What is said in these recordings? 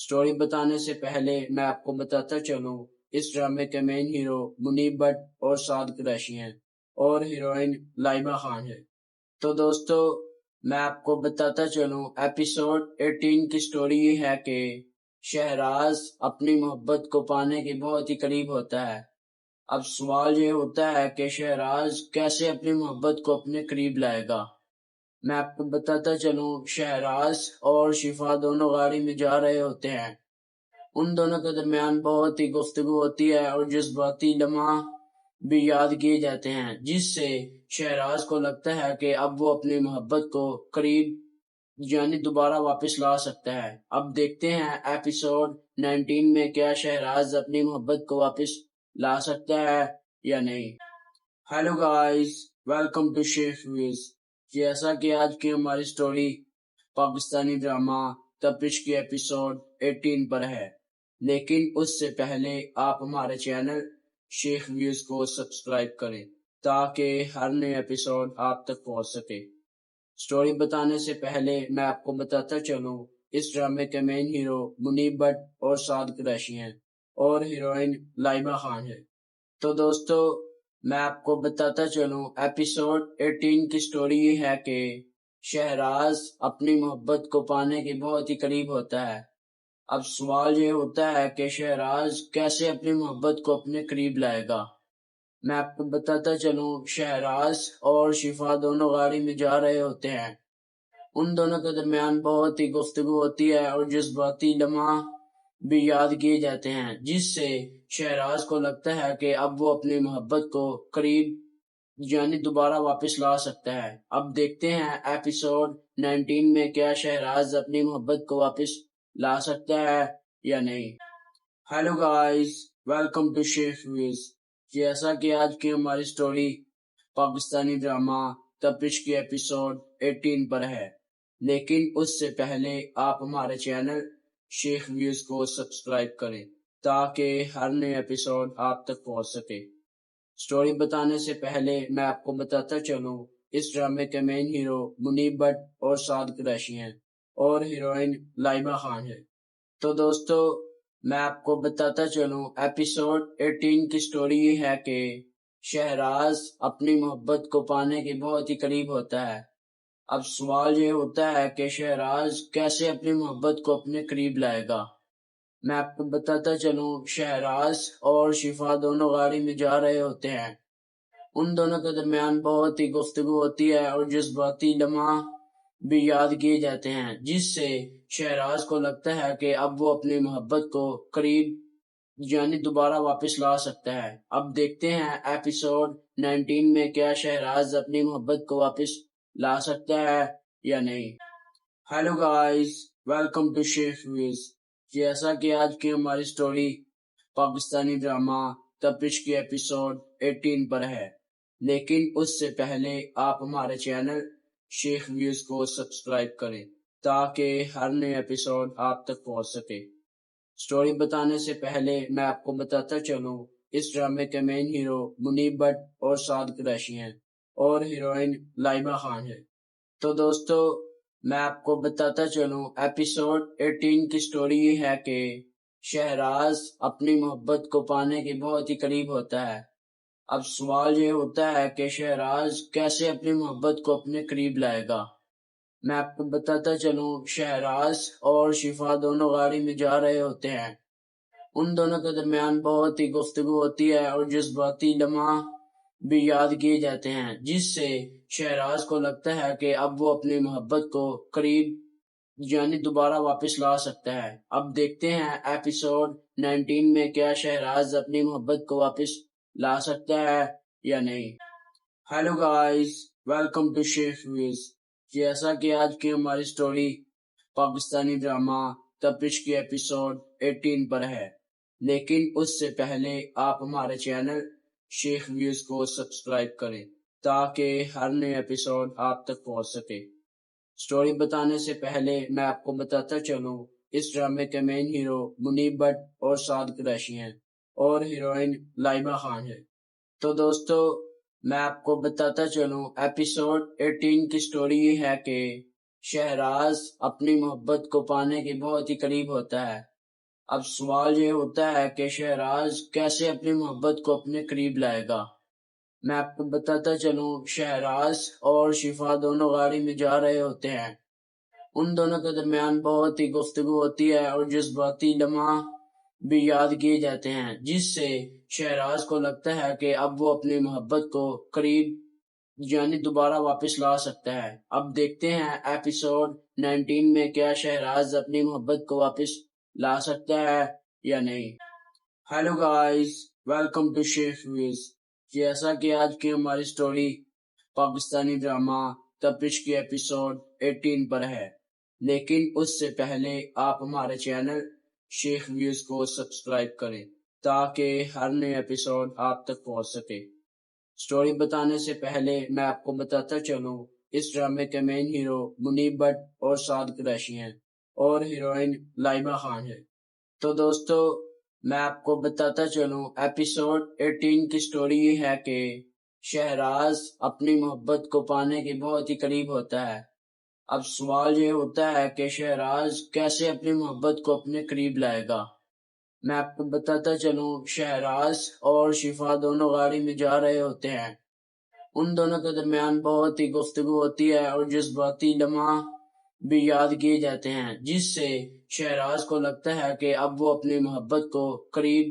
Story بتانے سے پہلے میں آپ کو بتاتا چلوں اس ڈرامے کے مین ہیرو منیب بٹ اور سعد قریشی ہیں اور ہیروئن لائبہ خان ہے۔ تو دوستو میں آپ کو بتاتا چلوں ایپیسوڈ 18 کی سٹوری یہ ہے کہ شہراز اپنی محبت کو پانے کے بہت ہی قریب ہوتا ہے۔ اب سوال یہ ہوتا ہے کہ شہراز کیسے اپنی محبت کو اپنے قریب لائے گا۔ میں آپ کو بتاتا چلوں شہراز اور شفا دونوں گاڑی میں جا رہے ہوتے ہیں۔ ان دونوں کے درمیان بہت ہی گفتگو ہوتی ہے اور جذباتی لمحہ بھی یاد کیے جاتے ہیں، جس سے شہراز کو لگتا ہے کہ اب وہ اپنی محبت کو قریب یعنی دوبارہ واپس لا سکتا ہے۔ اب دیکھتے ہیں ایپیسوڈ 19 میں کیا شہراز اپنی محبت کو واپس لا سکتا ہے یا نہیں۔ ہیلو گائز، ویلکم ٹو شیخ ویز۔ جیسا کہ آج کی ہماری سٹوری پاکستانی ڈرامہ تپش کی ایپیسوڈ 18 پر ہے، لیکن اس سے پہلے آپ ہمارے چینل شیخ ویوز کو سبسکرائب کریں تاکہ ہر نئے ایپیسوڈ آپ تک پہنچ سکے۔ سٹوری بتانے سے پہلے میں آپ کو بتاتا چلوں اس ڈرامے کے مین ہیرو منیب بٹ اور سعد قریشی ہیں اور ہیروئن لائبہ خان ہے۔ تو دوستو میں آپ کو بتاتا چلوں ایپیسوڈ 18 کی سٹوری یہ ہے کہ شہراز اپنی محبت کو پانے کے بہت ہی قریب ہوتا ہے۔ اب سوال یہ ہوتا ہے کہ شہراز کیسے اپنی محبت کو اپنے قریب لائے گا۔ میں آپ کو بتاتا چلوں شہراز اور شفا دونوں گاڑی میں جا رہے ہوتے ہیں۔ ان دونوں کے درمیان بہت ہی گفتگو ہوتی ہے اور جذباتی لمحہ بھی یاد کیے جاتے ہیں، جس سے شہراز کو لگتا ہے کہ اب وہ اپنی محبت کو قریب یعنی دوبارہ واپس لا سکتا ہے۔ اب دیکھتے ہیں ایپیسوڈ 19 میں کیا شہراز اپنی محبت کو واپس لا سکتا ہے یا نہیں۔ ہیلو گائز، ویلکم ٹو شیخ ویز۔ جیسا کہ آج کی ہماری سٹوری پاکستانی ڈرامہ تپش کی ایپیسوڈ 18 پر ہے، لیکن اس سے پہلے آپ ہمارے چینل شیخ ویوز کو سبسکرائب کریں تاکہ ہر نئے ایپیسوڈ آپ تک پہنچ سکے۔ سٹوری بتانے سے پہلے میں آپ کو بتاتا چلوں اس ڈرامے کے مین ہیرو منیب بٹ اور سعد قریشی ہیں اور ہیروئن لائبہ خان ہے۔ تو دوستو میں آپ کو بتاتا چلوں ایپیسوڈ 18 کی سٹوری یہ ہے کہ شہراز اپنی محبت کو پانے کے بہت ہی قریب ہوتا ہے۔ اب سوال یہ ہوتا ہے کہ شہراز کیسے اپنی محبت کو اپنے قریب لائے گا۔ میں آپ کو بتاتا چلوں شہراز اور شفا دونوں گاڑی میں جا رہے ہوتے ہیں۔ ان دونوں کے درمیان بہت ہی گفتگو ہوتی ہے اور جذباتی لمحہ بھی یاد کیے جاتے ہیں، جس سے شہراز کو لگتا ہے کہ اب وہ اپنی محبت کو قریب یعنی دوبارہ واپس لا سکتا ہے۔ اب دیکھتے ہیں ایپیسوڈ 19 میں کیا شہراز اپنی محبت کو واپس لا سکتا ہے یا نہیں۔ ہیلو گائز، ویلکم ٹو شیخ ویز۔ جیسا کہ آج کی ہماری سٹوری پاکستانی ڈرامہ تپش کی ایپیسوڈ 18 پر ہے، لیکن اس سے پہلے آپ ہمارے چینل شیخ ویوز کو سبسکرائب کریں تاکہ ہر نئے ایپیسوڈ آپ تک پہنچ سکے۔ سٹوری بتانے سے پہلے میں آپ کو بتاتا چلوں اس ڈرامے کے مین ہیرو منیب بٹ اور سعد قریشی ہیں اور ہیروئن لائبہ خان ہے۔ تو دوستو میں آپ کو بتاتا چلوں ایپیسوڈ 18 کی سٹوری یہ ہے کہ شہراز اپنی محبت کو پانے کے بہت ہی قریب ہوتا ہے۔ اب سوال یہ ہوتا ہے کہ شہراز کیسے اپنی محبت کو اپنے قریب لائے گا۔ میں آپ کو بتاتا چلوں شہراز اور شفا دونوں گاڑی میں جا رہے ہوتے ہیں۔ ان دونوں کے درمیان بہت ہی گفتگو ہوتی ہے اور جذباتی لمحہ بھی یاد کیے جاتے ہیں، جس سے شہراز کو لگتا ہے کہ اب وہ اپنی محبت کو قریب یعنی دوبارہ واپس لا سکتا ہے۔ اب دیکھتے ہیں ایپیسوڈ 19 میں کیا شہراز اپنی محبت کو واپس لا سکتا ہے یا نہیں۔ ہیلو گائز، ویلکم ٹو شیخ ویز۔ جیسا کہ آج کی ہماری سٹوری پاکستانی ڈرامہ تپش کی ایپیسوڈ 18 پر ہے، لیکن اس سے پہلے آپ ہمارے چینل شیخ ویوز کو سبسکرائب کریں تاکہ ہر نئے ایپیسوڈ آپ تک پہنچ سکے۔ سٹوری بتانے سے پہلے میں آپ کو بتاتا چلوں اس ڈرامے کے مین ہیرو منیب بٹ اور سعد قریشی ہیں اور ہیروئن لائبہ خان ہے۔ تو دوستو میں آپ کو بتاتا چلوں ایپیسوڈ 18 کی سٹوری یہ ہے کہ شہراز اپنی محبت کو پانے کے بہت ہی قریب ہوتا ہے۔ اب سوال یہ ہوتا ہے کہ شہراز کیسے اپنی محبت کو اپنے قریب لائے گا۔ میں آپ کو بتاتا چلوں، شہراز اور شفا دونوں گاڑی میں جا رہے ہوتے ہیں۔ ان دونوں کے درمیان بہت ہی گفتگو ہوتی ہے اور جذباتی لمحہ بھی یاد کیے جاتے ہیں، جس سے شہراز کو لگتا ہے کہ اب وہ اپنی محبت کو قریب یعنی دوبارہ واپس لا سکتا ہے۔ اب دیکھتے ہیں ایپیسوڈ 19 میں کیا شہراز اپنی محبت کو واپس لا سکتا ہے یا نہیں۔ ہیلو گائز، ویلکم ٹو شیخ ویز۔ جیسا کہ آج کی ہماری سٹوری پاکستانی ڈرامہ تپش کی ایپیسوڈ 18 پر ہے، لیکن اس سے پہلے آپ ہمارے چینل شیخ ویوز کو سبسکرائب کریں تاکہ ہر نئے ایپیسوڈ آپ تک پہنچ سکے۔ سٹوری بتانے سے پہلے میں آپ کو بتاتا چلوں، اس ڈرامے کے مین ہیرو منیب بٹ اور سعد قریشی ہیں اور ہیروئن لائبہ خان ہے۔ تو دوستو، میں آپ کو بتاتا چلوں، ایپیسوڈ 18 کی سٹوری یہ ہے کہ شہراز اپنی محبت کو پانے کے بہت ہی قریب ہوتا ہے۔ اب سوال یہ ہوتا ہے کہ شہراز کیسے اپنی محبت کو اپنے قریب لائے گا۔ میں آپ کو بتاتا چلوں، شہراز اور شفا دونوں گاڑی میں جا رہے ہوتے ہیں۔ ان دونوں کے درمیان بہت ہی گفتگو ہوتی ہے اور جذباتی لمحہ بھی یاد کیے جاتے ہیں، جس سے شہراز کو لگتا ہے کہ اب وہ اپنی محبت کو قریب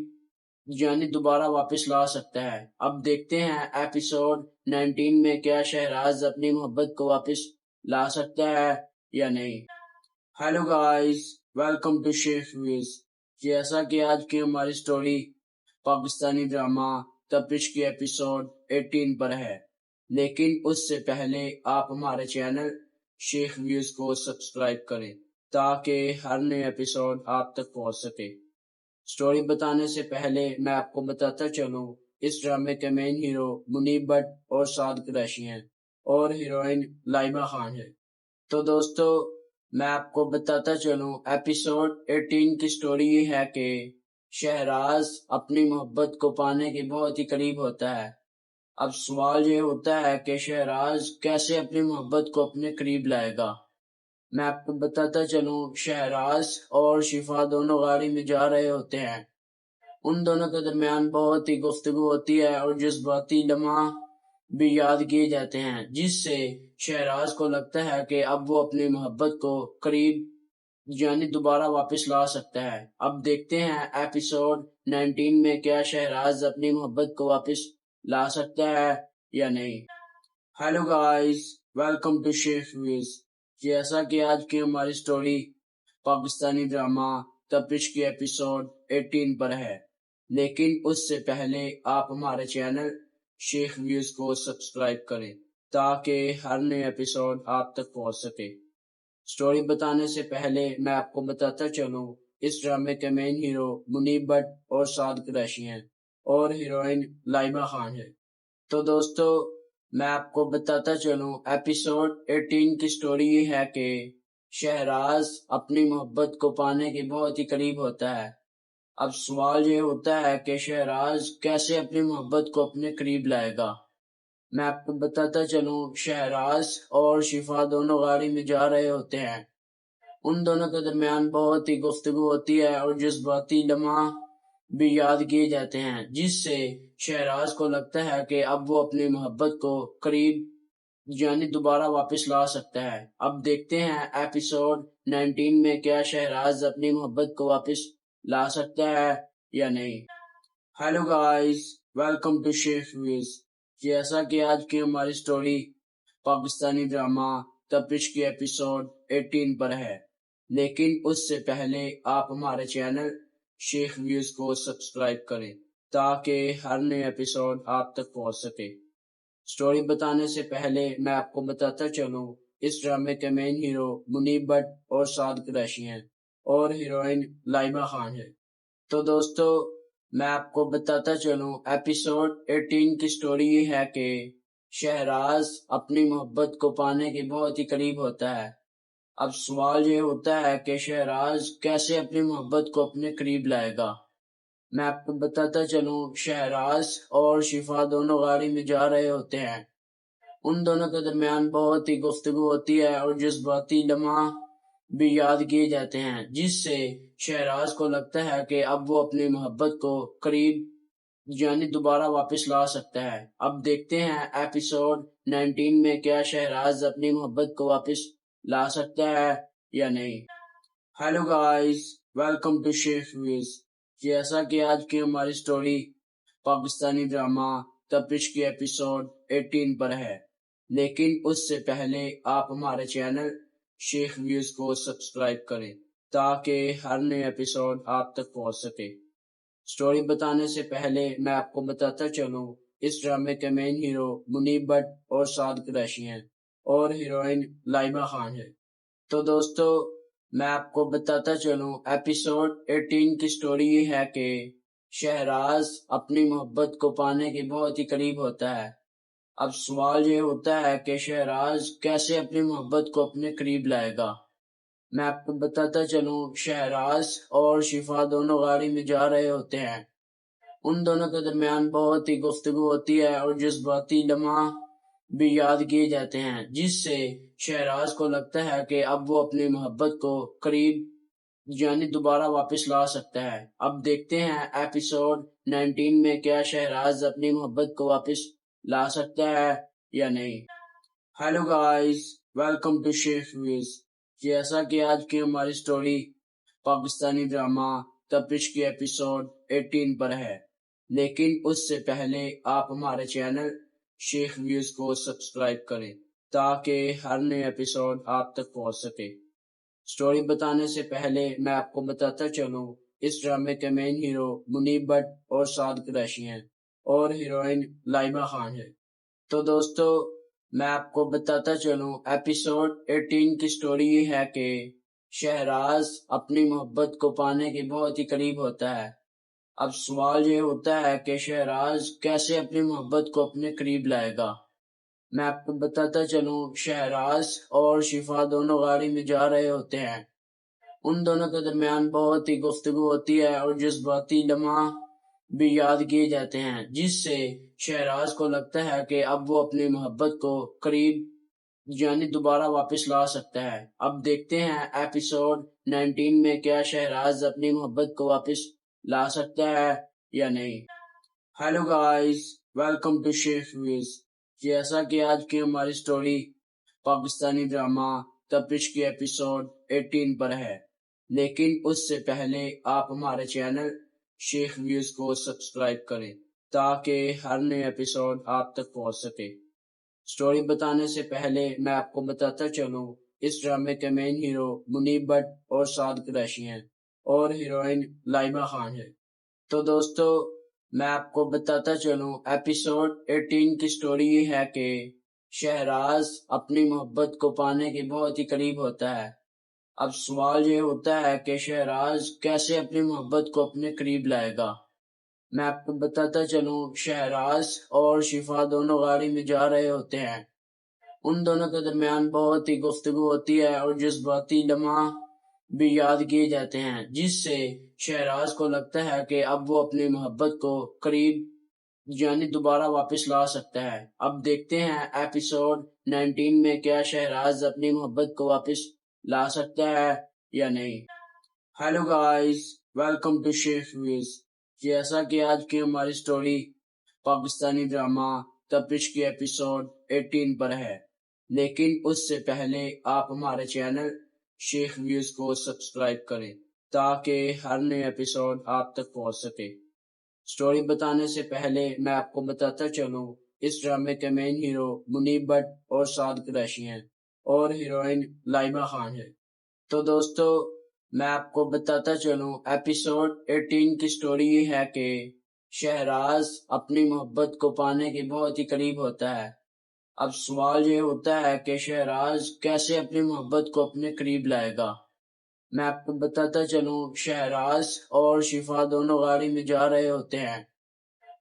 یعنی دوبارہ واپس لا سکتا ہے۔ اب دیکھتے ہیں ایپیسوڈ 19 میں کیا شہراز اپنی محبت کو واپس لا سکتا ہے یا نہیں۔ ہیلو گائز، ویلکم ٹو شیخ ویز۔ جیسا کہ آج کی ہماری سٹوری پاکستانی ڈرامہ تپش کی ایپیسوڈ 18 پر ہے، لیکن اس سے پہلے آپ ہمارے چینل شیخ ویوز کو سبسکرائب کریں تاکہ ہر نئے ایپیسوڈ آپ تک پہنچ سکے۔ سٹوری بتانے سے پہلے میں آپ کو بتاتا چلوں، اس ڈرامے کے مین ہیرو منیب بٹ اور سعد قریشی ہیں اور ہیروئن لائبہ خان ہے۔ تو دوستو، میں آپ کو بتاتا چلوں، ایپیسوڈ 18 کی سٹوری یہ ہے کہ شہراز اپنی محبت کو پانے کے بہت ہی قریب ہوتا ہے۔ اب سوال یہ ہوتا ہے کہ شہراز کیسے اپنی محبت کو اپنے قریب لائے گا۔ میں آپ کو بتاتا چلوں، شہراز اور شفا دونوں گاڑی میں جا رہے ہوتے ہیں۔ ان دونوں کے درمیان بہت ہی گفتگو ہوتی ہے اور جذباتی لمحہ بھی یاد کیے جاتے ہیں، جس سے شہراز کو لگتا ہے کہ اب وہ اپنی محبت کو قریب یعنی دوبارہ واپس لا سکتا ہے۔ اب دیکھتے ہیں ایپیسوڈ 19 میں کیا شہراز اپنی محبت کو واپس لا سکتا ہے یا نہیں۔ ہیلو گائز، ویلکم ٹو شیخ ویز۔ جیسا کہ آج کی ہماری سٹوری پاکستانی ڈرامہ تپش کی ایپیسوڈ 18 پر ہے، لیکن اس سے پہلے آپ ہمارے چینل شیخ ویوز کو سبسکرائب کریں تاکہ ہر نئے ایپیسوڈ آپ تک پہنچ سکے۔ سٹوری بتانے سے پہلے میں آپ کو بتاتا چلوں، اس ڈرامے کے مین ہیرو منیب بٹ اور سعد قریشی ہیں اور ہیروئن لائبہ خان ہے۔ تو دوستو، میں آپ کو بتاتا چلوں، ایپیسوڈ 18 کی سٹوری یہ ہے کہ شہراز اپنی محبت کو پانے کے بہت ہی قریب ہوتا ہے۔ اب سوال یہ ہوتا ہے کہ شہراز کیسے اپنی محبت کو اپنے قریب لائے گا۔ میں آپ کو بتاتا چلوں، شہراز اور شفا دونوں گاڑی میں جا رہے ہوتے ہیں۔ ان دونوں کے درمیان بہت ہی گفتگو ہوتی ہے اور جذباتی لمحہ بھی یاد کیے جاتے ہیں، جس سے شہراز کو لگتا ہے کہ اب وہ اپنی محبت کو قریب یعنی دوبارہ واپس لا سکتا ہے۔ اب دیکھتے ہیں ایپیسوڈ 19 میں کیا شہراز اپنی محبت کو واپس لا سکتا ہے یا نہیں۔ ہیلو گائز، ویلکم ٹو شیخ ویز۔ جیسا کہ آج کی ہماری سٹوری پاکستانی ڈرامہ تپش کی ایپیسوڈ 18 پر ہے، لیکن اس سے پہلے آپ ہمارے چینل شیخ ویوز کو سبسکرائب کریں تاکہ ہر نئے ایپیسوڈ آپ تک پہنچ سکے۔ سٹوری بتانے سے پہلے میں آپ کو بتاتا چلوں، اس ڈرامے کے مین ہیرو منیب بٹ اور سعد قریشی ہیں اور ہیروئن لائبہ خان ہے۔ تو دوستو، میں آپ کو بتاتا چلوں، ایپیسوڈ 18 کی سٹوری یہ ہے کہ شہراز اپنی محبت کو پانے کے بہت ہی قریب ہوتا ہے۔ اب سوال یہ ہوتا ہے کہ شہراز کیسے اپنی محبت کو اپنے قریب لائے گا۔ میں آپ کو بتاتا چلوں، شہراز اور شفا دونوں گاڑی میں جا رہے ہوتے ہیں۔ ان دونوں کے درمیان بہت ہی گفتگو ہوتی ہے اور جذباتی لمحہ بھی یاد کیے جاتے ہیں، جس سے شہراز کو لگتا ہے کہ اب وہ اپنی محبت کو قریب یعنی دوبارہ واپس لا سکتا ہے۔ اب دیکھتے ہیں ایپیسوڈ 19 میں کیا شہراز اپنی محبت کو واپس لا سکتا ہے یا نہیں۔ Hello guys, welcome to chef ways. جیسا کہ آج کی ہماری سٹوری پاکستانی ڈرامہ تپش کی ایپیسوڈ 18 پر ہے، لیکن اس سے پہلے آپ ہمارے چینل شیخ ویوز کو سبسکرائب کریں تاکہ ہر نئے ایپیسوڈ آپ تک پہنچ سکے۔ سٹوری بتانے سے پہلے میں آپ کو بتاتا چلوں، اس ڈرامے کے مین ہیرو منیب بٹ اور سعد قریشی ہیں اور ہیروئن لائبہ خان ہے۔ تو دوستو، میں آپ کو بتاتا چلوں، ایپیسوڈ 18 کی سٹوری یہ ہے کہ شہراز اپنی محبت کو پانے کے بہت ہی قریب ہوتا ہے۔ اب سوال یہ ہوتا ہے کہ شہراز کیسے اپنی محبت کو اپنے قریب لائے گا۔ میں آپ کو بتاتا چلوں، شہراز اور شفا دونوں گاڑی میں جا رہے ہوتے ہیں۔ ان دونوں کے درمیان بہت ہی گفتگو ہوتی ہے اور جذباتی لمحہ بھی یاد کیے جاتے ہیں، جس سے شہراز کو لگتا ہے کہ اب وہ اپنی محبت کو قریب یعنی دوبارہ واپس لا سکتا ہے۔ اب دیکھتے ہیں ایپیسوڈ 19 میں کیا شہراز اپنی محبت کو واپس لا سکتا ہے یا نہیں۔ Hello guys, welcome to chef ways. جیسا کہ آج کی ہماری سٹوری پاکستانی ڈرامہ تپش کی ایپیسوڈ 18 پر ہے، لیکن اس سے پہلے آپ ہمارے چینل شیخ ویوز کو سبسکرائب کریں تاکہ ہر نئے ایپیسوڈ آپ تک پہنچ سکے۔ سٹوری بتانے سے پہلے میں آپ کو بتاتا چلوں، اس ڈرامے کے مین ہیرو منیب بٹ اور سعد قریشی ہیں اور ہیروئن لائبہ خان ہے۔ تو دوستو، میں آپ کو بتاتا چلوں، ایپیسوڈ 18 کی سٹوری یہ ہے کہ شہراز اپنی محبت کو پانے کے بہت ہی قریب ہوتا ہے۔ اب سوال یہ ہوتا ہے کہ شہراز کیسے اپنی محبت کو اپنے قریب لائے گا۔ میں آپ کو بتاتا چلوں، شہراز اور شفا دونوں گاڑی میں جا رہے ہوتے ہیں۔ ان دونوں کے درمیان بہت ہی گفتگو ہوتی ہے اور جذباتی لمحہ بھی یاد کیے جاتے ہیں، جس سے شہراز کو لگتا ہے کہ اب وہ اپنی محبت کو قریب یعنی دوبارہ واپس لا سکتا ہے۔ اب دیکھتے ہیں ایپیسوڈ 19 میں کیا شہراز اپنی محبت کو واپس لا سکتا ہے یا نہیں۔ ہیلو گائز، ویلکم ٹو شیخ ویز۔ جیسا کہ آج کی ہماری سٹوری پاکستانی ڈرامہ تپش کی ایپیسوڈ 18 پر ہے، لیکن اس سے پہلے آپ ہمارے چینل شیخ ویوز کو سبسکرائب کریں تاکہ ہر نئے ایپیسوڈ آپ تک پہنچ سکے۔ سٹوری بتانے سے پہلے میں آپ کو بتاتا چلوں، اس ڈرامے کے مین ہیرو منیب بٹ اور سعد قریشی ہیں اور ہیروئن لائبہ خان ہے۔ تو دوستو، میں آپ کو بتاتا چلوں، ایپیسوڈ 18 کی سٹوری یہ ہے کہ شہراز اپنی محبت کو پانے کے بہت ہی قریب ہوتا ہے۔ اب سوال یہ ہوتا ہے کہ شہراز کیسے اپنی محبت کو اپنے قریب لائے گا۔ میں آپ کو بتاتا چلوں، شہراز اور شفا دونوں گاڑی میں جا رہے ہوتے ہیں۔ ان دونوں کے درمیان بہت ہی گفتگو ہوتی ہے اور جذباتی لمحہ بھی یاد کیے جاتے ہیں، جس سے شہراز کو لگتا ہے کہ اب وہ اپنی محبت کو قریب یعنی دوبارہ واپس لا سکتا ہے۔ اب دیکھتے ہیں ایپیسوڈ 19 میں کیا شہراز اپنی محبت کو واپس لا سکتا ہے یا نہیں۔ ہیلو گائز، ویلکم ٹو شیخ ویز۔ جیسا کہ آج کی ہماری سٹوری پاکستانی ڈرامہ تپش کی ایپیسوڈ 18 پر ہے، لیکن اس سے پہلے آپ ہمارے چینل شیخ ویوز کو سبسکرائب کریں تاکہ ہر نئے ایپیسوڈ آپ تک پہنچ سکے۔ سٹوری بتانے سے پہلے میں آپ کو بتاتا چلوں، اس ڈرامے کے مین ہیرو منیب بٹ اور سعد قریشی ہیں اور ہیروئن لائبہ خان ہے۔ تو دوستو، میں آپ کو بتاتا چلوں، ایپیسوڈ 18 کی سٹوری یہ ہے کہ شہراز اپنی محبت کو پانے کے بہت ہی قریب ہوتا ہے۔ اب سوال یہ ہوتا ہے کہ شہراز کیسے اپنی محبت کو اپنے قریب لائے گا۔ میں آپ کو بتاتا چلوں، شہراز اور شفا دونوں گاڑی میں جا رہے ہوتے ہیں۔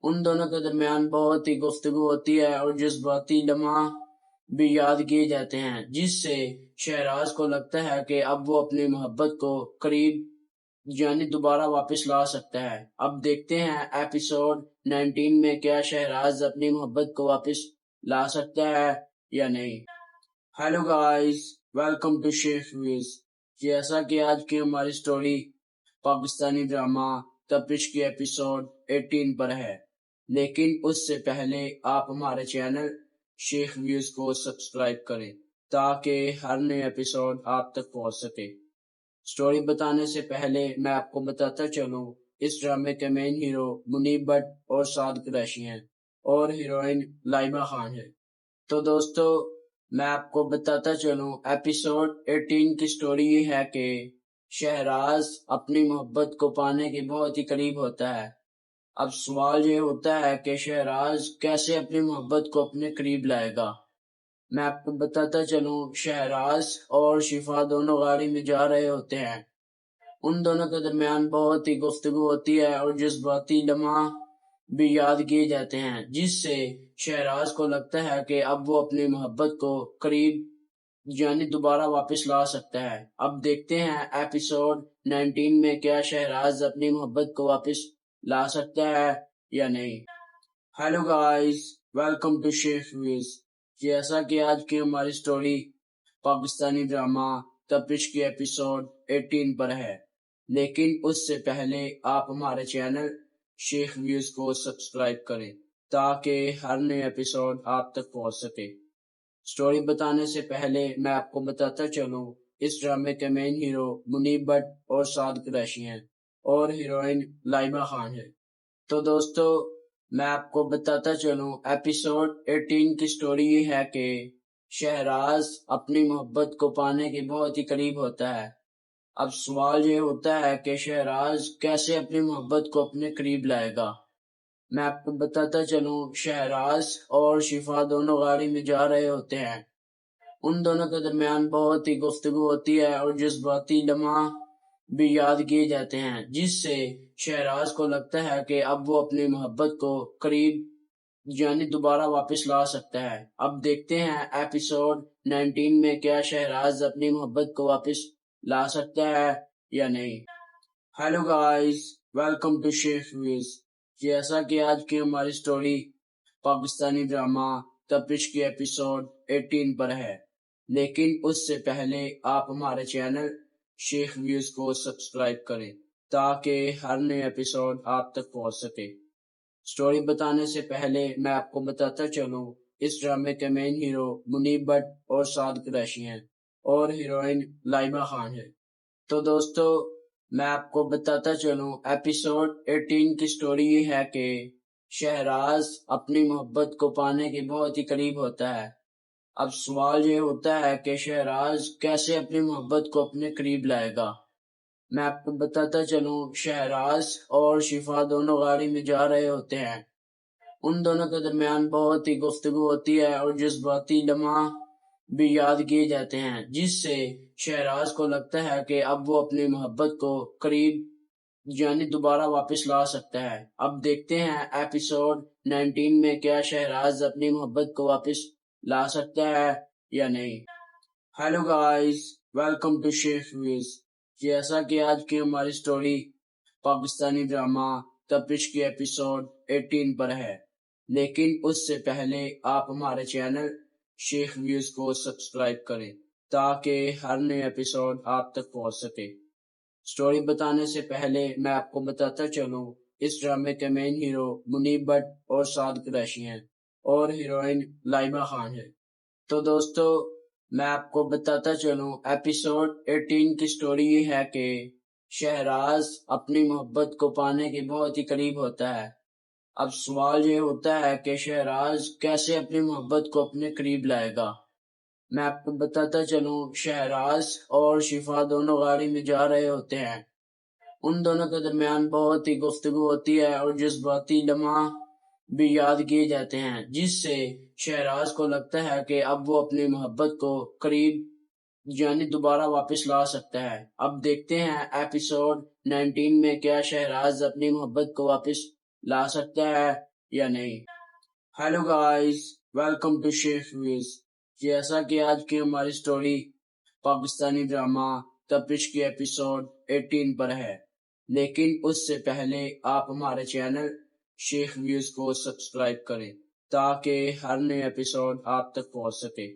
ان دونوں کے درمیان بہت ہی گفتگو ہوتی ہے اور جذباتی لمحہ بھی یاد کیے جاتے ہیں، جس سے شہراز کو لگتا ہے کہ اب وہ اپنی محبت کو قریب یعنی دوبارہ واپس لا سکتا ہے۔ اب دیکھتے ہیں ایپیسوڈ 19 میں کیا شہراز اپنی محبت کو واپس لا سکتا ہے یا نہیں۔ ہیلو گائز، ویلکم ٹو شیخ ویز۔ جیسا کہ آج کی ہماری سٹوری پاکستانی ڈرامہ تپش کی ایپیسوڈ 18 پر ہے، لیکن اس سے پہلے آپ ہمارے چینل شیخ ویز کو سبسکرائب کریں تاکہ ہر نئے ایپیسوڈ آپ تک پہنچ سکے۔ سٹوری بتانے سے پہلے میں آپ کو بتاتا چلوں، اس ڈرامے کے مین ہیرو منیب بٹ اور سعد قریشی ہیں اور ہیروئن لائبہ خان ہے۔ تو دوستو، میں آپ کو بتاتا چلوں، ایپیسوڈ 18 کی سٹوری یہ ہے کہ شہراز اپنی محبت کو پانے کے بہت ہی قریب ہوتا ہے۔ اب سوال یہ ہوتا ہے کہ شہراز کیسے اپنی محبت کو اپنے قریب لائے گا۔ میں آپ کو بتاتا چلوں، شہراز اور شفا دونوں گاڑی میں جا رہے ہوتے ہیں۔ ان دونوں کے درمیان بہت ہی گفتگو ہوتی ہے اور جذباتی لمحہ بھی یاد کیے جاتے ہیں، جس سے شہراز کو لگتا ہے کہ اب وہ اپنی محبت کو قریب یعنی دوبارہ واپس لا سکتا ہے۔ اب دیکھتے ہیں ایپیسوڈ 19 میں کیا شہراز اپنی محبت کو واپس لا سکتا ہے یا نہیں۔ ہیلو گائز، ویلکم ٹو شیخ ویز۔ جیسا کہ آج کی ہماری سٹوری پاکستانی ڈرامہ تپش کی ایپیسوڈ 18 پر ہے، لیکن اس سے پہلے آپ ہمارے چینل شیخ ویز کو سبسکرائب کریں تاکہ ہر نئے ایپیسوڈ آپ تک پہنچ سکے۔ سٹوری بتانے سے پہلے میں آپ کو بتاتا چلوں، اس ڈرامے کے مین ہیرو منیب بٹ اور سعد قریشی ہیں اور ہیروئن لائبہ خان ہے۔ تو دوستو، میں آپ کو بتاتا چلوں، ایپیسوڈ 18 کی سٹوری یہ ہے کہ شہراز اپنی محبت کو پانے کے بہت ہی قریب ہوتا ہے۔ اب سوال یہ ہوتا ہے کہ شہراز کیسے اپنی محبت کو اپنے قریب لائے گا۔ میں آپ کو بتاتا چلوں، شہراز اور شفا دونوں گاڑی میں جا رہے ہوتے ہیں۔ ان دونوں کے درمیان بہت ہی گفتگو ہوتی ہے اور جذباتی لمحہ بھی یاد کیے جاتے ہیں، جس سے شہراز کو لگتا ہے کہ اب وہ اپنی محبت کو قریب یعنی دوبارہ واپس لا سکتا ہے۔ اب دیکھتے ہیں ایپیسوڈ 19 میں کیا شہراز اپنی محبت کو واپس لا سکتا ہے یا نہیں۔ ہیلو گائز، ویلکم ٹو شیخ ویز۔ جیسا کہ آج کی ہماری سٹوری پاکستانی ڈرامہ تپش کی ایپیسوڈ 18 پر ہے، لیکن اس سے پہلے آپ ہمارے چینل شیخ ویز کو سبسکرائب کریں تاکہ ہر نئے ایپیسوڈ آپ تک پہنچ سکے۔ سٹوری بتانے سے پہلے میں آپ کو بتاتا چلوں، اس ڈرامے کے مین ہیرو منیب بٹ اور سعد قریشی ہیں اور ہیروئن لائبہ خان ہے۔ تو دوستو، میں آپ کو بتاتا چلوں، ایپیسوڈ 18 کی سٹوری یہ ہے کہ شہراز اپنی محبت کو پانے کے بہت ہی قریب ہوتا ہے۔ اب سوال یہ ہوتا ہے کہ شہراز کیسے اپنی محبت کو اپنے قریب لائے گا۔ میں آپ کو بتاتا چلوں، شہراز اور شفا دونوں گاڑی میں جا رہے ہوتے ہیں۔ ان دونوں کے درمیان بہت ہی گفتگو ہوتی ہے اور جذباتی لمحہ بھی یاد کیے جاتے ہیں، جس سے شہراز کو لگتا ہے کہ اب وہ اپنی محبت کو قریب یعنی دوبارہ واپس لا سکتا ہے۔ اب دیکھتے ہیں ایپیسوڈ 19 میں کیا شہراز اپنی محبت کو واپس لا سکتا ہے یا نہیں۔ ہیلو گائز، ویلکم ٹو شیخ ویز۔ جیسا کہ آج کی ہماری سٹوری پاکستانی ڈرامہ تپش کی ایپیسوڈ 18 پر ہے، لیکن اس سے پہلے آپ ہمارے چینل شیخ ویز کو سبسکرائب کریں تاکہ ہر نئے ایپیسوڈ آپ تک پہنچ سکے۔ سٹوری بتانے سے پہلے میں آپ کو بتاتا چلوں، اس ڈرامے کے مین ہیرو منیب بٹ اور سعد قریشی ہیں اور ہیروئن لائبہ خان ہے۔ تو دوستو، میں آپ کو بتاتا چلوں، ایپیسوڈ 18 کی سٹوری یہ ہے کہ شہراز اپنی محبت کو پانے کے بہت ہی قریب ہوتا ہے۔ اب سوال یہ ہوتا ہے کہ شہراز کیسے اپنی محبت کو اپنے قریب لائے گا۔ میں آپ کو بتاتا چلوں، شہراز اور شفا دونوں گاڑی میں جا رہے ہوتے ہیں۔ ان دونوں کے درمیان بہت ہی گفتگو ہوتی ہے اور جذباتی لمحہ بھی یاد کیے جاتے ہیں، جس سے شہراز کو لگتا ہے کہ اب وہ اپنی محبت کو قریب یعنی دوبارہ واپس لا سکتا ہے۔ اب دیکھتے ہیں ایپیسوڈ 19 میں کیا شہراز اپنی محبت کو واپس لا سکتا ہے یا نہیں۔ ہیلو گائز، ویلکم ٹو شیخ ویز۔ جیسا کہ آج کی ہماری سٹوری پاکستانی ڈرامہ تپش کی ایپیسوڈ 18 پر ہے، لیکن اس سے پہلے آپ ہمارے چینل شیخ ویز کو سبسکرائب کریں تاکہ ہر نئے ایپیسوڈ آپ تک پہنچ سکے۔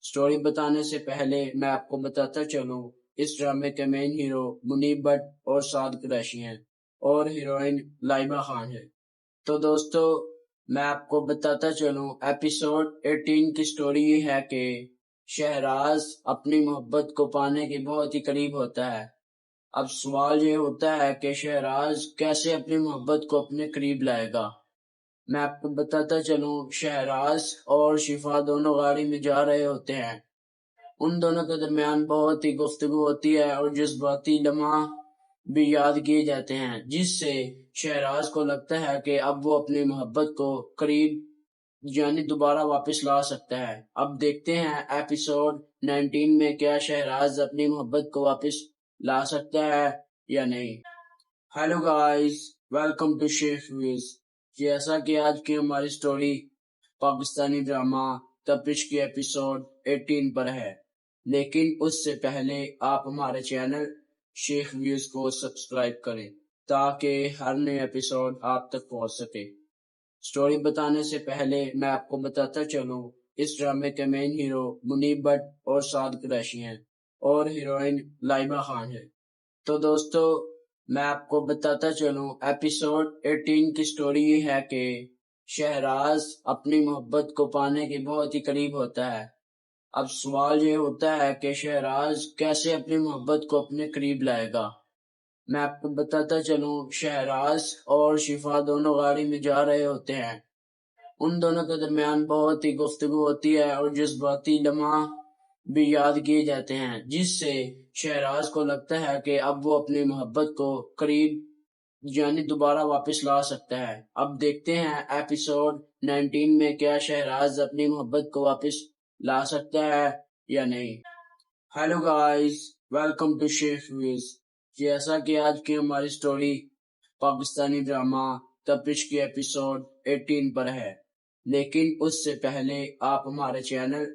سٹوری بتانے سے پہلے میں آپ کو بتاتا چلوں اس ڈرامے کے مین ہیرو منیب بٹ اور سعد قریشی ہیں اور ہیروئن لائبہ خان ہے۔ تو دوستو میں آپ کو بتاتا چلوں ایپیسوڈ 18 کی سٹوری یہ ہے کہ شہراز اپنی محبت کو پانے کے بہت ہی قریب ہوتا ہے۔ اب سوال یہ ہوتا ہے کہ شہراز کیسے اپنی محبت کو اپنے قریب لائے گا۔ میں آپ کو بتاتا چلوں شہراز اور شفا دونوں گاڑی میں جا رہے ہوتے ہیں۔ ان دونوں کے درمیان بہت ہی گفتگو ہوتی ہے اور جذباتی لمحہ بھی یاد کیے جاتے ہیں، جس سے شہراز کو لگتا ہے کہ اب وہ اپنی محبت کو قریب یعنی دوبارہ واپس لا سکتا ہے۔ اب دیکھتے ہیں ایپیسوڈ 19 میں کیا شہراز اپنی محبت کو واپس لا سکتا ہے یا نہیں۔ ہیلو گائز، ویلکم ٹو شیخ ویز۔ جیسا کہ آج کی ہماری سٹوری پاکستانی ڈرامہ تپش کی ایپیسوڈ 18 پر ہے، لیکن اس سے پہلے آپ ہمارے چینل شیخ ویوز کو سبسکرائب کریں تاکہ ہر نئے ایپیسوڈ آپ تک پہنچ سکے۔ سٹوری بتانے سے پہلے میں آپ کو بتاتا چلوں اس ڈرامے کے مین ہیرو منیب بٹ اور سعد قریشی ہیں اور ہیروئن لائبہ خان ہے۔ تو دوستو میں آپ کو بتاتا چلوں ایپیسوڈ 18 کی سٹوری یہ ہے کہ شہراز اپنی محبت کو پانے کے بہت ہی قریب ہوتا ہے۔ اب سوال یہ ہوتا ہے کہ شہراز کیسے اپنی محبت کو اپنے قریب لائے گا۔ میں آپ کو بتاتا چلوں شہراز اور شفا دونوں گاڑی میں جا رہے ہوتے ہیں۔ ان دونوں کے درمیان بہت ہی گفتگو ہوتی ہے اور جذباتی لمحہ بھی یاد کیے جاتے ہیں، جس سے شہراز کو لگتا ہے کہ اب وہ اپنی محبت کو قریب یعنی دوبارہ واپس لا سکتا ہے۔ اب دیکھتے ہیں ایپیسوڈ 19 میں کیا شہراز اپنی محبت کو واپس لا سکتا ہے یا نہیں۔ ہیلو گائز، ویلکم ٹو شیخ ویز۔ جیسا کہ آج کی ہماری سٹوری پاکستانی ڈرامہ تپش کی ایپیسوڈ 18 پر ہے، لیکن اس سے پہلے آپ ہمارے چینل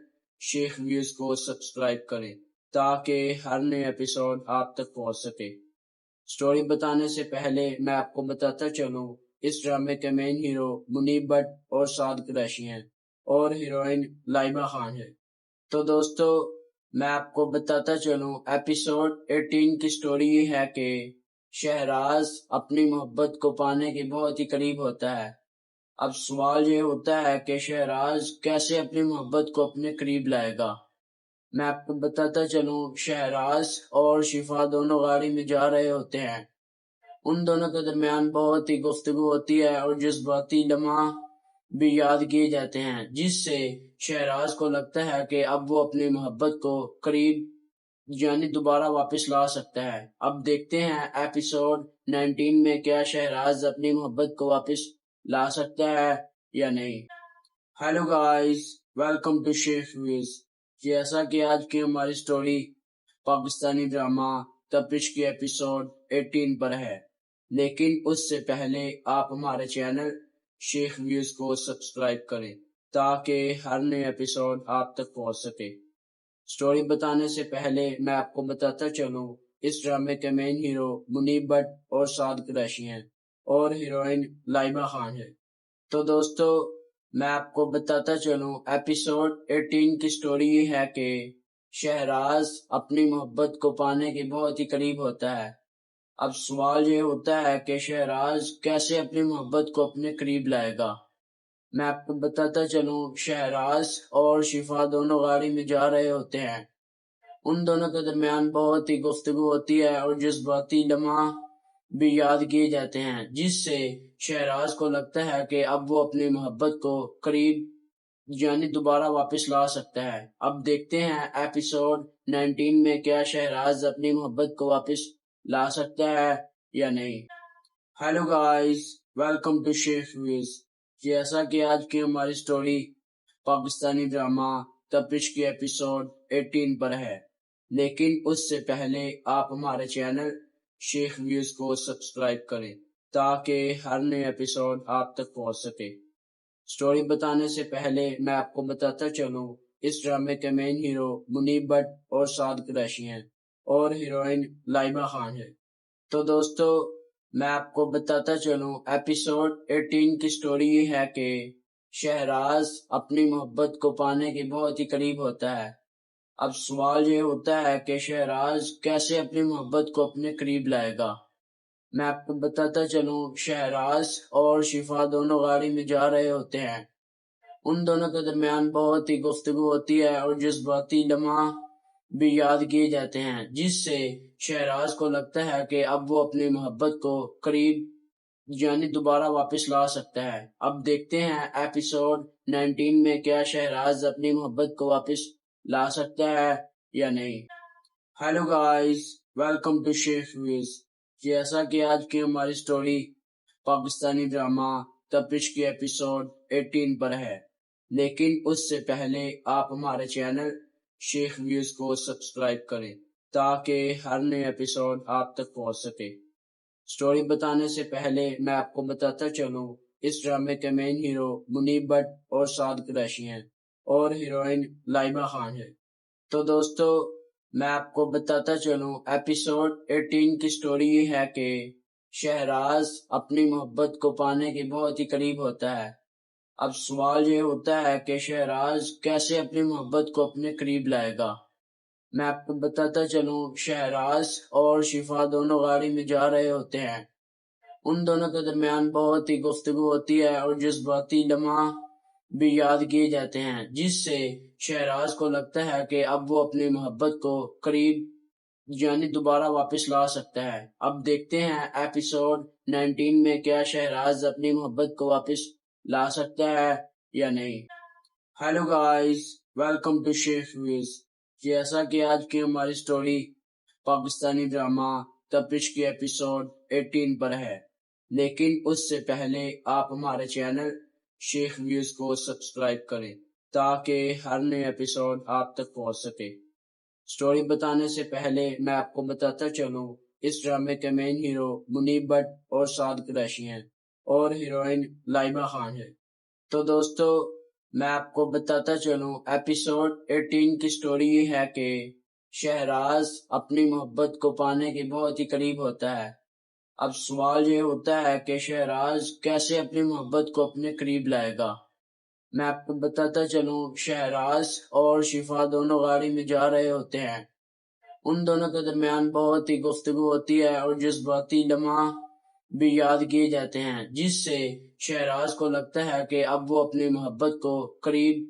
شیخ ویوز کو سبسکرائب کریں تاکہ ہر نئے ایپیسوڈ آپ تک پہنچ سکے۔ سٹوری بتانے سے پہلے میں آپ کو بتاتا چلوں اس ڈرامے کے مین ہیرو منیب بٹ اور سعد قریشی ہیں اور ہیروئن لائبہ خان ہے۔ تو دوستو میں آپ کو بتاتا چلوں ایپیسوڈ 18 کی سٹوری یہ ہے کہ شہراز اپنی محبت کو پانے کے بہت ہی قریب ہوتا ہے۔ اب سوال یہ ہوتا ہے کہ شہراز کیسے اپنی محبت کو اپنے قریب لائے گا۔ میں آپ کو بتاتا چلوں شہراز اور شفا دونوں گاڑی میں جا رہے ہوتے ہیں۔ ان دونوں کے درمیان بہت ہی گفتگو ہوتی ہے اور جذباتی لمحہ بھی یاد کیے جاتے ہیں، جس سے شہراز کو لگتا ہے کہ اب وہ اپنی محبت کو قریب یعنی دوبارہ واپس لا سکتا ہے۔ اب دیکھتے ہیں ایپیسوڈ 19 میں کیا شہراز اپنی محبت کو واپس لا سکتا ہے یا نہیں۔ ہیلو گائز، ویلکم ٹو شیخ ویز۔ جیسا کہ آج کی ہماری سٹوری پاکستانی ڈرامہ تپش کی ایپیسوڈ 18 پر ہے، لیکن اس سے پہلے آپ ہمارے چینل شیخ ویوز کو سبسکرائب کریں تاکہ ہر نئے ایپیسوڈ آپ تک پہنچ سکے۔ سٹوری بتانے سے پہلے میں آپ کو بتاتا چلوں اس ڈرامے کے مین ہیرو منیب بٹ اور سعد قریشی ہیں اور ہیروئن لائبہ خان ہے۔ تو دوستو میں آپ کو بتاتا چلوں ایپیسوڈ 18 کی سٹوری یہ ہے کہ شہراز اپنی محبت کو پانے کے بہت ہی قریب ہوتا ہے۔ اب سوال یہ ہوتا ہے کہ شہراز کیسے اپنی محبت کو اپنے قریب لائے گا۔ میں آپ کو بتاتا چلوں شہراز اور شفا دونوں گاڑی میں جا رہے ہوتے ہیں۔ ان دونوں کے درمیان بہت ہی گفتگو ہوتی ہے اور جذباتی لمحہ بھی یاد کیے جاتے ہیں، جس سے شہراز کو لگتا ہے کہ اب وہ اپنی محبت کو قریب یعنی دوبارہ واپس لا سکتا ہے۔ اب دیکھتے ہیں ایپیسوڈ 19 میں کیا شہراز اپنی محبت کو واپس لا سکتا ہے یا نہیں۔ ہیلو گائز، ویلکم ٹو شیخ ویز۔ جیسا کہ آج کی ہماری سٹوری پاکستانی ڈرامہ تپش کی ایپیسوڈ 18 پر ہے، لیکن اس سے پہلے آپ ہمارے چینل شیخ ویوز کو سبسکرائب کریں تاکہ ہر نئے ایپیسوڈ آپ تک پہنچ سکے۔ سٹوری بتانے سے پہلے میں آپ کو بتاتا چلوں اس ڈرامے کے مین ہیرو منیب بٹ اور سعد قریشی ہیں اور ہیروئن لائبہ خان ہے۔ تو دوستو میں آپ کو بتاتا چلوں ایپیسوڈ 18 کی سٹوری یہ ہے کہ شہراز اپنی محبت کو پانے کے بہت ہی قریب ہوتا ہے۔ اب سوال یہ ہوتا ہے کہ شہراز کیسے اپنی محبت کو اپنے قریب لائے گا۔ میں آپ کو بتاتا چلوں، شہراز اور شفا دونوں گاڑی میں جا رہے ہوتے ہیں۔ ان دونوں کے درمیان بہت ہی گفتگو ہوتی ہے اور جذباتی لمحہ بھی یاد کیے جاتے ہیں، جس سے شہراز کو لگتا ہے کہ اب وہ اپنی محبت کو قریب یعنی دوبارہ واپس لا سکتا ہے۔ اب دیکھتے ہیں ایپیسوڈ 19 میں کیا شہراز اپنی محبت کو واپس لا سکتا ہے یا نہیں۔ ہیلو گائز، ویلکم ٹو شیخ ویز۔ جیسا کہ آج کی ہماری سٹوری پاکستانی ڈرامہ تپش کی ایپیسوڈ 18 پر ہے، لیکن اس سے پہلے آپ ہمارے چینل شیخ ویوز کو سبسکرائب کریں تاکہ ہر نئے ایپیسوڈ آپ تک پہنچ سکے۔ سٹوری بتانے سے پہلے میں آپ کو بتاتا چلوں، اس ڈرامے کے مین ہیرو منیب بٹ اور سعد قریشی ہیں اور ہیروئن لائبہ خان ہے۔ تو دوستو، میں آپ کو بتاتا چلوں، ایپیسوڈ 18 کی سٹوری یہ ہے کہ شہراز اپنی محبت کو پانے کے بہت ہی قریب ہوتا ہے۔ اب سوال یہ ہوتا ہے کہ شہراز کیسے اپنی محبت کو اپنے قریب لائے گا۔ میں آپ کو بتاتا چلوں، شہراز اور شفا دونوں گاڑی میں جا رہے ہوتے ہیں۔ ان دونوں کے درمیان بہت ہی گفتگو ہوتی ہے اور جذباتی لمحہ بھی یاد کیے جاتے ہیں، جس سے شہراز کو لگتا ہے کہ اب وہ اپنی محبت کو قریب یعنی دوبارہ واپس لا سکتا ہے۔ اب دیکھتے ہیں ایپیسوڈ 19 میں کیا شہراز اپنی محبت کو واپس لا سکتا ہے یا نہیں۔ ہیلو گائز، ویلکم ٹو شیخ ویز۔ جیسا کہ آج کی ہماری سٹوری پاکستانی ڈرامہ تپش کی ایپیسوڈ 18 پر ہے، لیکن اس سے پہلے آپ ہمارے چینل شیخ ویوز کو سبسکرائب کریں تاکہ ہر نئے ایپیسوڈ آپ تک پہنچ سکے۔ سٹوری بتانے سے پہلے میں آپ کو بتاتا چلوں، اس ڈرامے کے مین ہیرو منیب بٹ اور سعد قریشی ہیں اور ہیروئن لائبہ خان ہے۔ تو دوستو، میں آپ کو بتاتا چلوں، ایپیسوڈ 18 کی سٹوری یہ ہے کہ شہراز اپنی محبت کو پانے کے بہت ہی قریب ہوتا ہے۔ اب سوال یہ ہوتا ہے کہ شہراز کیسے اپنی محبت کو اپنے قریب لائے گا۔ میں آپ کو بتاتا چلوں، شہراز اور شفا دونوں گاڑی میں جا رہے ہوتے ہیں۔ ان دونوں کے درمیان بہت ہی گفتگو ہوتی ہے اور جذباتی لمحہ بھی یاد کیے جاتے ہیں، جس سے شہراز کو لگتا ہے کہ اب وہ اپنی محبت کو قریب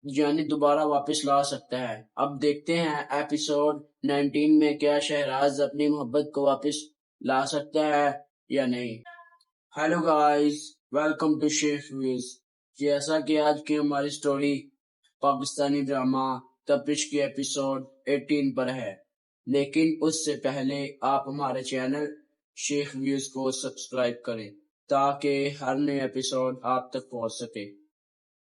یعنی دوبارہ واپس لا سکتا ہے۔ اب دیکھتے ہیں ایپیسوڈ 19 میں کیا شہراز اپنی محبت کو واپس لا سکتا ہے یا نہیں۔ ہیلو گائز، ویلکم ٹو شیخ ویز۔ جیسا کہ آج کی ہماری سٹوری پاکستانی ڈرامہ تپش کی ایپیسوڈ 18 پر ہے، لیکن اس سے پہلے آپ ہمارے چینل شیخ ویوز کو سبسکرائب کریں تاکہ ہر نئے ایپیسوڈ آپ تک پہنچ سکے۔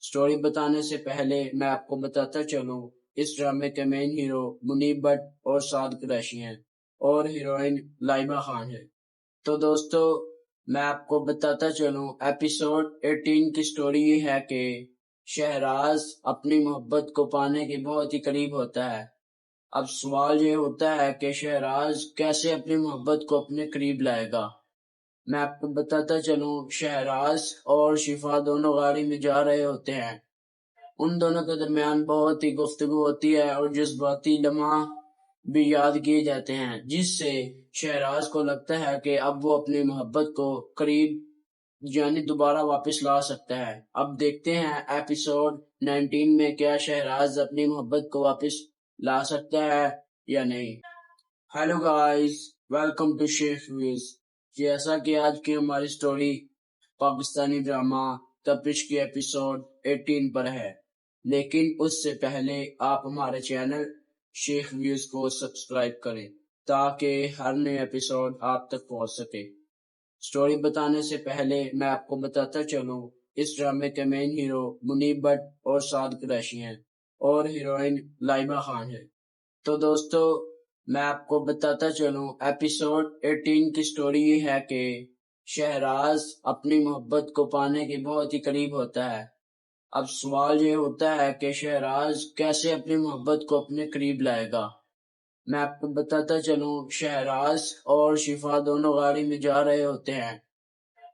سٹوری بتانے سے پہلے میں آپ کو بتاتا چلوں، اس ڈرامے کے مین ہیرو منیب بٹ اور سعد قریشی ہیں اور ہیروئن لائبہ خان ہے۔ تو دوستو، میں آپ کو بتاتا چلوں، ایپیسوڈ 18 کی سٹوری یہ ہے کہ شہراز اپنی محبت کو پانے کے بہت ہی قریب ہوتا ہے۔ اب سوال یہ ہوتا ہے کہ شہراز کیسے اپنی محبت کو اپنے قریب لائے گا۔ میں آپ کو بتاتا چلوں، شہراز اور شفا دونوں گاڑی میں جا رہے ہوتے ہیں۔ ان دونوں کے درمیان بہت ہی گفتگو ہوتی ہے اور جذباتی لمحہ بھی یاد کیے جاتے ہیں، جس سے شہراز کو لگتا ہے کہ اب وہ اپنی محبت کو قریب یعنی دوبارہ واپس لا سکتا ہے۔ اب دیکھتے ہیں ایپیسوڈ 19 میں کیا شہراز اپنی محبت کو واپس لا سکتا ہے یا نہیں۔ ہیلو گائز، ویلکم ٹو شیخ ویز۔ جیسا کہ آج کی ہماری سٹوری پاکستانی ڈرامہ تپش کی ایپیسوڈ 18 پر ہے، لیکن اس سے پہلے آپ ہمارے چینل شیخ ویوز کو سبسکرائب کریں تاکہ ہر نئے ایپیسوڈ آپ تک پہنچ سکے۔ سٹوری بتانے سے پہلے میں آپ کو بتاتا چلوں، اس ڈرامے کے مین ہیرو منیب بٹ اور سعد قریشی ہیں اور ہیروئن لائبہ خان ہے۔ تو دوستو، میں آپ کو بتاتا چلوں، ایپیسوڈ 18 کی سٹوری یہ ہے کہ شہراز اپنی محبت کو پانے کے بہت ہی قریب ہوتا ہے۔ اب سوال یہ ہوتا ہے کہ شہراز کیسے اپنی محبت کو اپنے قریب لائے گا۔ میں آپ کو بتاتا چلوں، شہراز اور شفا دونوں گاڑی میں جا رہے ہوتے ہیں۔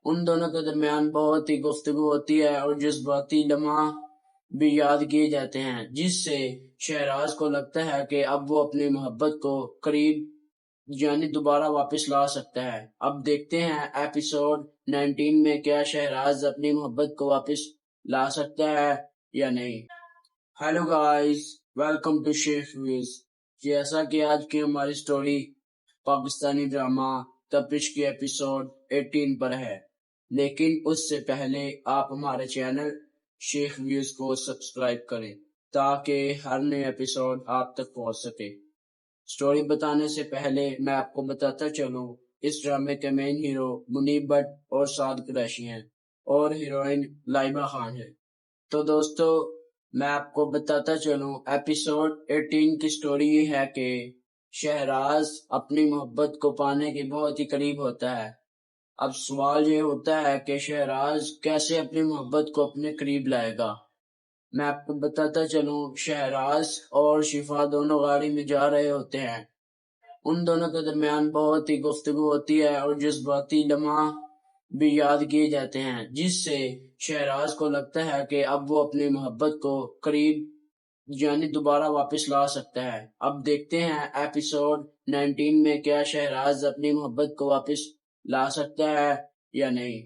ان دونوں کے درمیان بہت ہی گفتگو ہوتی ہے اور جذباتی لمحہ بھی یاد کیے جاتے ہیں، جس سے شہراز کو لگتا ہے کہ اب وہ اپنی محبت کو قریب یعنی دوبارہ واپس لا سکتا ہے۔ اب دیکھتے ہیں ایپیسوڈ 19 میں کیا شہراز اپنی محبت کو واپس لا سکتا ہے یا نہیں۔ Hello guys, welcome to chef ways. جیسا کہ آج کی ہماری سٹوری پاکستانی ڈرامہ تپش کی ایپیسوڈ 18 پر ہے، لیکن اس سے پہلے آپ ہمارے چینل شیخ ویوز کو سبسکرائب کریں تاکہ ہر نئے ایپیسوڈ آپ تک پہنچ سکے۔ سٹوری بتانے سے پہلے میں آپ کو بتاتا چلوں، اس ڈرامے کے مین ہیرو منیب بٹ اور سعد قریشی ہیں اور ہیروئن لائبہ خان ہے۔ تو دوستو، میں آپ کو بتاتا چلوں، ایپیسوڈ 18 کی سٹوری یہ ہے کہ شہراز اپنی محبت کو پانے کے بہت ہی قریب ہوتا ہے۔ اب سوال یہ ہوتا ہے کہ شہراز کیسے اپنی محبت کو اپنے قریب لائے گا۔ میں آپ کو بتاتا چلوں، شہراز اور شفا دونوں گاڑی میں جا رہے ہوتے ہیں۔ ان دونوں کے درمیان بہت ہی گفتگو ہوتی ہے اور جذباتی لمحہ بھی یاد کیے جاتے ہیں، جس سے شہراز کو لگتا ہے کہ اب وہ اپنی محبت کو قریب یعنی دوبارہ واپس لا سکتا ہے۔ اب دیکھتے ہیں ایپیسوڈ 19 میں کیا شہراز اپنی محبت کو واپس لا سکتا ہے یا نہیں۔